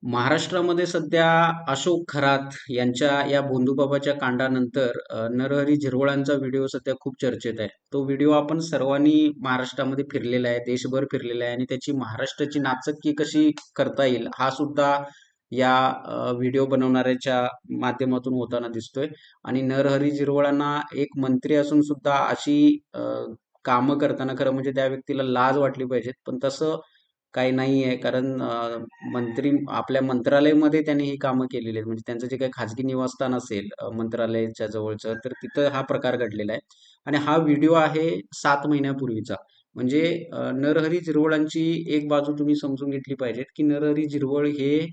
महाराष्ट्रामध्ये सध्या अशोक खरात यांच्या या भोंदूबाबाच्या कांडानंतर नरहरी झिरवळांचा व्हिडिओ सध्या खूप चर्चेत आहे. तो व्हिडिओ आपण सर्वांनी महाराष्ट्रामध्ये फिरलेला आहे, देशभर फिरलेला आहे आणि त्याची महाराष्ट्राची नाचक्की कशी करता येईल हा सुद्धा या व्हिडिओ बनवणाऱ्याच्या माध्यमातून होताना दिसतोय. आणि नरहरी झिरवळांना एक मंत्री असून सुद्धा अशी कामं करताना खरं म्हणजे त्या व्यक्तीला लाज वाटली पाहिजे. पण तसं काही नाही आहे, कारण मंत्री आपल्या मंत्रालयामध्ये त्यांनी ही कामं केलेली आहेत. म्हणजे त्यांचं जे काही खाजगी निवासस्थान असेल मंत्रालयाच्या जवळचं, तर तिथं हा प्रकार घडलेला आहे. आणि हा व्हिडिओ आहे 7 महिन्यापूर्वीचा. म्हणजे नरहरी झिरवळांची एक बाजू तुम्ही समजून घेतली पाहिजे, की नरहरी झिरवळ हे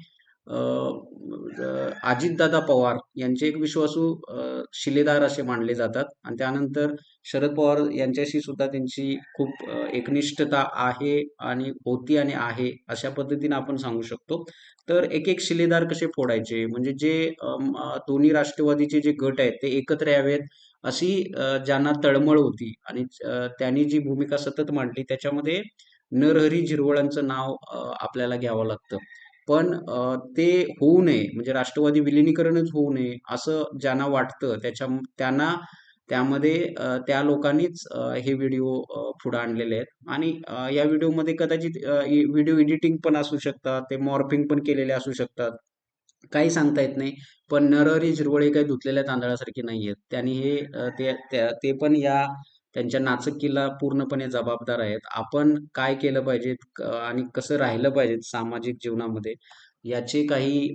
अजितदादा पवार यांचे एक विश्वासू शिलेदार असे मानले जातात. आणि त्यानंतर शरद पवार यांच्याशी सुद्धा त्यांची खूप एकनिष्ठता आहे आणि होती आणि आहे अशा पद्धतीने आपण सांगू शकतो. तर एक एक शिलेदार कसे फोडायचे, म्हणजे जे दोन्ही राष्ट्रवादीचे जे गट आहेत ते एकत्र यावेत अशी ज्यांना तळमळ होती. आणि त्यांनी जी भूमिका सतत मांडली त्याच्यामध्ये नरहरी झिरवळांचं नाव आपल्याला घ्यावं लागतं. पण ते होऊ नये, म्हणजे राष्ट्रवादी विलिनीकरणच होऊ नये असं ज्यांना वाटतं त्यांना त्यामध्ये त्या लोकांनीच हे व्हिडिओ पुढे आणलेले आहेत. आणि या व्हिडिओमध्ये कदाचित व्हिडिओ एडिटिंग पण असू शकतात, ते मॉर्फिंग पण केलेले असू शकतात, काही सांगता येत नाही. पण नरहरी झिरवळ काही धुतलेल्या तांदळासारखे नाही आहेत. त्यांनी हे ते पण या त्यांच्या नाचक्कीला पूर्णपणे जबाबदार आहेत. आपण काय केलं पाहिजे आणि कसं राहिलं पाहिजे सामाजिक जीवनामध्ये याचे काही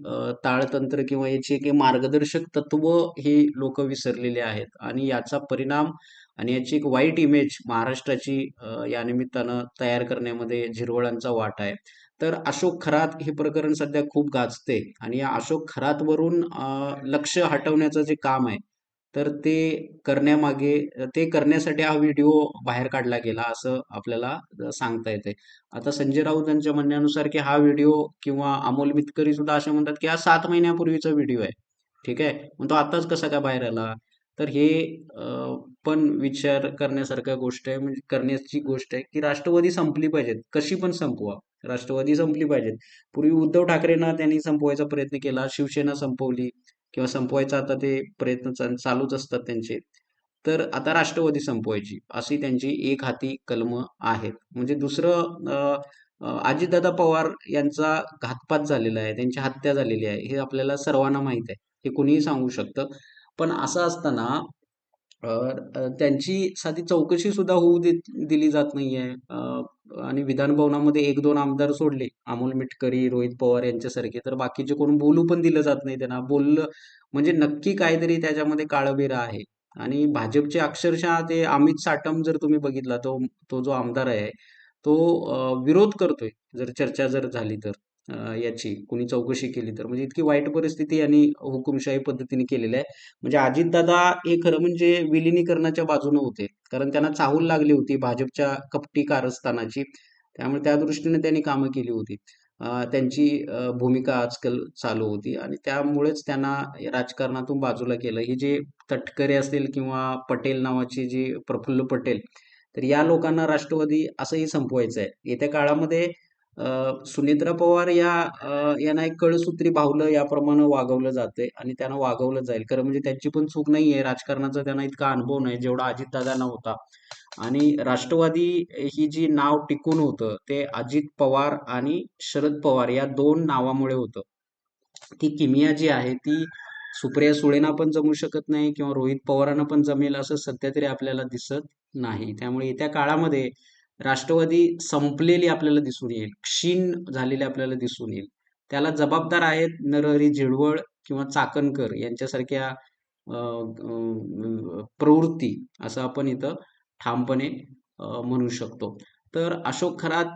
ताळतंत्र किंवा याचे काही मार्गदर्शक तत्व हे लोक विसरलेले आहेत. आणि याचा परिणाम आणि याची एक वाईट इमेज महाराष्ट्राची या निमित्तानं तयार करण्यामध्ये झिरवळांचा वाटा आहे. तर अशोक खरात हे प्रकरण सध्या खूप गाजते आणि या अशोक खरातवरून लक्ष हटवण्याचं जे काम आहे, तर ते करण्यामागे ते करण्यासाठी हा व्हिडिओ बाहेर काढला गेला असं आपल्याला सांगता येते. आता संजय राऊत यांच्या म्हणण्यानुसार की हा व्हिडिओ किंवा अमोल मितकरी सुद्धा असे म्हणतात की हा 7 महिन्यापूर्वीचा व्हिडिओ आहे. ठीक आहे, मग तो आताच कसा काय बाहेर आला? तर हे पण विचार करण्यासारख्या गोष्ट आहे, म्हणजे करण्याची गोष्ट आहे की राष्ट्रवादी संपली पाहिजेत, कशी पण संपवा. राष्ट्रवादी संपली पाहिजेत. पूर्वी उद्धव ठाकरेंना त्यांनी संपवायचा प्रयत्न केला, शिवसेना संपवली किंवा संपवायचा आता ते प्रयत्न चालूच असतात त्यांचे. तर आता राष्ट्रवादी संपवायची अशी त्यांची एक हाती कलम आहेत. म्हणजे दुसरं अजितदादा पवार यांचा घातपात झालेला आहे, त्यांची हत्या झालेली आहे, हे आपल्याला सर्वांना माहीत आहे. हे कुणीही सांगू शकतं. पण असं असताना अ, त्यांची साधी चौकशी सुद्धा दिली जात नाहीये. आणि विधान भवनामध्ये एक दोन आमदार सोडले, अमोल मिटकरी, रोहित पवार यांच्यासारखे, तर बाकीचे कोण बोलू पण दिलं जात नाही त्यांना. बोललं म्हणजे नक्की काहीतरी त्याच्यामध्ये काळबेरा आहे. आणि भाजपचे अक्षरशः ते अमित साटम जर तुम्ही बघितला, तो तो जो आमदार आहे तो विरोध करतोय, जर चर्चा जर झाली तर याची कुणी चौकशी केली तर. म्हणजे इतकी वाईट परिस्थिती यांनी हुकुमशाही पद्धतीने केलेली आहे. म्हणजे अजितदादा हे खरं म्हणजे विलिनीकरणाच्या बाजूने होते, कारण त्यांना चाहूल लागली होती भाजपच्या कपटी कारस्थानाची. त्यामुळे त्या दृष्टीने त्यांनी कामं केली होती. त्यांची भूमिका आजकाल चालू होती आणि त्यामुळेच त्यांना राजकारणातून बाजूला केलं. ही जे तटकरे असतील किंवा पटेल नावाची जी प्रफुल्ल पटेल, तर या लोकांना राष्ट्रवादी असंही संपवायचं आहे. येत्या काळामध्ये सुनेत्रा पवार यांना एक कळसूत्री बाहुलं याप्रमाणे वागवलं जातंय आणि त्यांना वागवलं जाईल. खरं म्हणजे त्यांची पण चूक नाहीये. राजकारणाचा त्यांना इतका अनुभव नाही जेवढा अजितदादांना होता. आणि राष्ट्रवादी ही जी नाव टिकून होतं ते अजित पवार आणि शरद पवार या दोन नावामुळे होतं. ती किमिया जी आहे ती सुप्रिया सुळेंना पण जमू शकत नाही किंवा रोहित पवारांना पण जमेल असं सध्या तरी आपल्याला दिसत नाही. त्यामुळे येत्या काळामध्ये राष्ट्रवादी संपलेली आपल्याला दिसून येईल, क्षीण झालेली आपल्याला दिसून येईल. त्याला जबाबदार आहेत नरहरी झिरवळ किंवा चाकणकर यांच्यासारख्या प्रवृत्ती, असं आपण इथं ठामपणे म्हणू शकतो. तर अशोक खरात,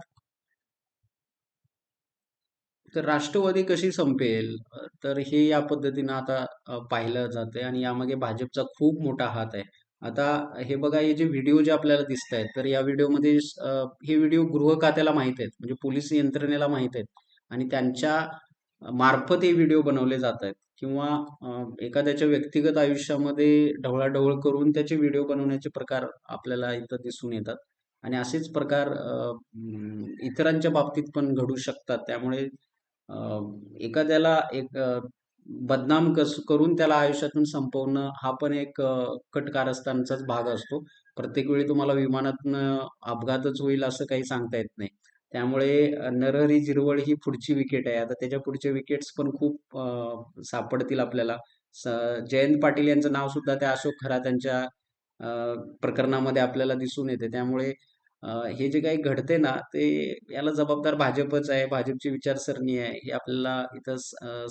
तर राष्ट्रवादी कशी संपेल? तर हे या पद्धतीनं आता पाहिलं जातंय आणि यामागे भाजपचा खूप मोठा हात आहे. आता हे बघा, हे जे व्हिडिओ जे आपल्याला दिसत आहेत, तर या व्हिडिओमध्ये हे व्हिडिओ गृह खात्याला माहीत आहेत, म्हणजे पोलीस यंत्रणेला माहीत आहेत आणि त्यांच्या मार्फत हे व्हिडिओ बनवले जात आहेत. किंवा एखाद्याच्या व्यक्तिगत आयुष्यामध्ये ढवळाढवळ करून त्याचे व्हिडिओ बनवण्याचे प्रकार आपल्याला इथं दिसून येतात. आणि असेच प्रकार इतरांच्या बाबतीत पण घडू शकतात. त्यामुळे अ, एखाद्याला एक बदनाम करून त्याला आयुष्यातून संपवणं हा पण एक कट कारस्थानचाच भाग असतो. प्रत्येक वेळी तुम्हाला विमानातनं अपघातच होईल असं काही सांगता येत नाही. त्यामुळे नरहरी झिरवळ ही पुढची विकेट आहे. आता त्याच्या पुढचे विकेट्स पण खूप सापडतील आपल्याला. स जयंत पाटील यांचं नाव सुद्धा त्या अशोक खरातांच्या अ, प्रकरणामध्ये आपल्याला दिसून येते. त्यामुळे हे जे काही घडते ना, ते याला जबाबदार भाजपच आहे, भाजपची विचारसरणी आहे, हे आपल्याला इथं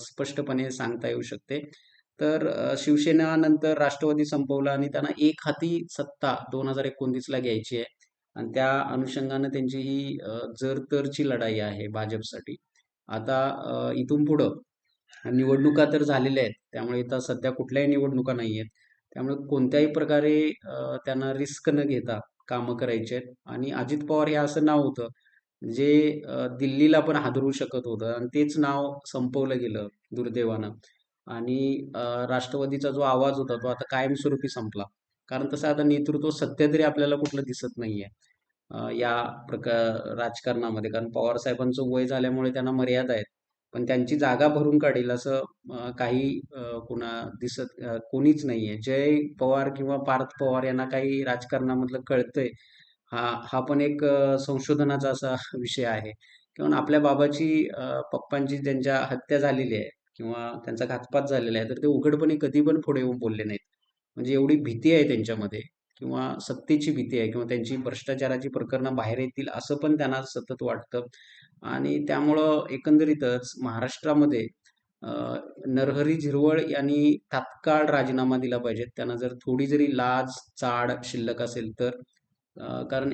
स्पष्टपणे सांगता येऊ शकते. तर शिवसेना नंतर राष्ट्रवादी संपवलं आणि त्यांना एक हाती सत्ता 2029ला घ्यायची आहे. आणि त्या अनुषंगानं त्यांची ही जर-तरची लढाई आहे भाजपसाठी. आता इथून पुढं निवडणुका तर झालेल्या आहेत. त्यामुळे इथं सध्या कुठल्याही निवडणुका नाही आहेत. त्यामुळे कोणत्याही प्रकारे त्यांना रिस्क न घेता कामं करायची आहेत आणि अजित पवार हे असं नाव होतं, जे दिल्लीला पण हादरवू शकत होतं आणि तेच नाव संपवलं गेलं दुर्दैवानं. आणि राष्ट्रवादीचा जो आवाज होता तो आता कायमस्वरूपी संपला. कारण तसं आता नेतृत्व सध्या तरी आपल्याला कुठलं दिसत नाहीये. या राजकारणामध्ये. कारण पवार साहेबांचं वय झाल्यामुळे त्यांना मर्यादा आहेत. पण त्यांची जागा भरून काढेल असं काही कोणीच नाहीये. जय पवार किंवा पार्थ पवार यांना काही राजकारणामधलं कळतंय. हा हा पण एक संशोधनाचा असा विषय आहे. किंवा आपल्या बाबाची पप्पांची ज्यांच्या हत्या झालेली आहे किंवा त्यांचा घातपात झालेला आहे, तर ते उघडपणे कधी पण पुढे येऊन बोलले नाहीत. म्हणजे एवढी भीती आहे त्यांच्यामध्ये किंवा सत्तेची भीती आहे किंवा त्यांची भ्रष्टाचाराची प्रकरणं बाहेर येतील असं पण त्यांना सतत वाटतं. आणि त्यामुळं एकंदरीतच महाराष्ट्रामध्ये अ, नरहरी झिरवळ यांनी तात्काळ राजीनामा दिला पाहिजे. त्यांना जर थोडी जरी लाज, चाड शिल्लक असेल तर. कारण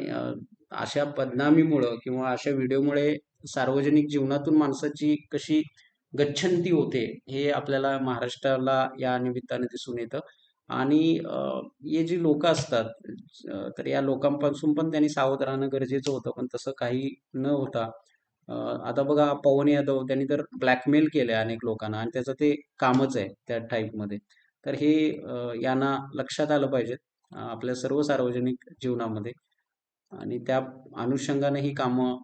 अशा बदनामीमुळं किंवा अशा व्हिडिओमुळे सार्वजनिक जीवनातून माणसाची कशी गच्छंती होते, हे आपल्याला महाराष्ट्राला या निमित्ताने दिसून येतं. आणि हे जी लोकं असतात, तर या लोकांपासून पण त्यांनी सावध राहणं गरजेचं होतं. पण तसं काही न होता अ, आता बघा पवन यादव त्यांनी तर ब्लॅकमेल केलंय अनेक लोकांना आणि त्याचं ते कामच आहे त्या टाईपमध्ये. तर हे यांना लक्षात आलं पाहिजे आपल्या सर्व सार्वजनिक जीवनामध्ये. आणि त्या अनुषंगाने ही कामं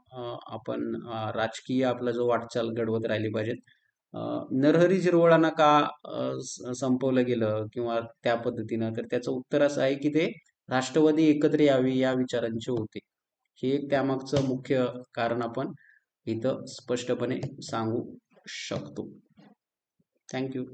आपण राजकीय आपला जो वाटचाल घडवत राहिली पाहिजेत. अ, नरहरी झिरवळांना का संपवलं गेलं किंवा त्या पद्धतीनं, तर त्याचं उत्तर असं आहे की ते राष्ट्रवादी एकत्र यावी या विचारांचे होते. हे एक त्यामागचं मुख्य कारण आपण इथं स्पष्टपणे सांगू शकतो. Thank you.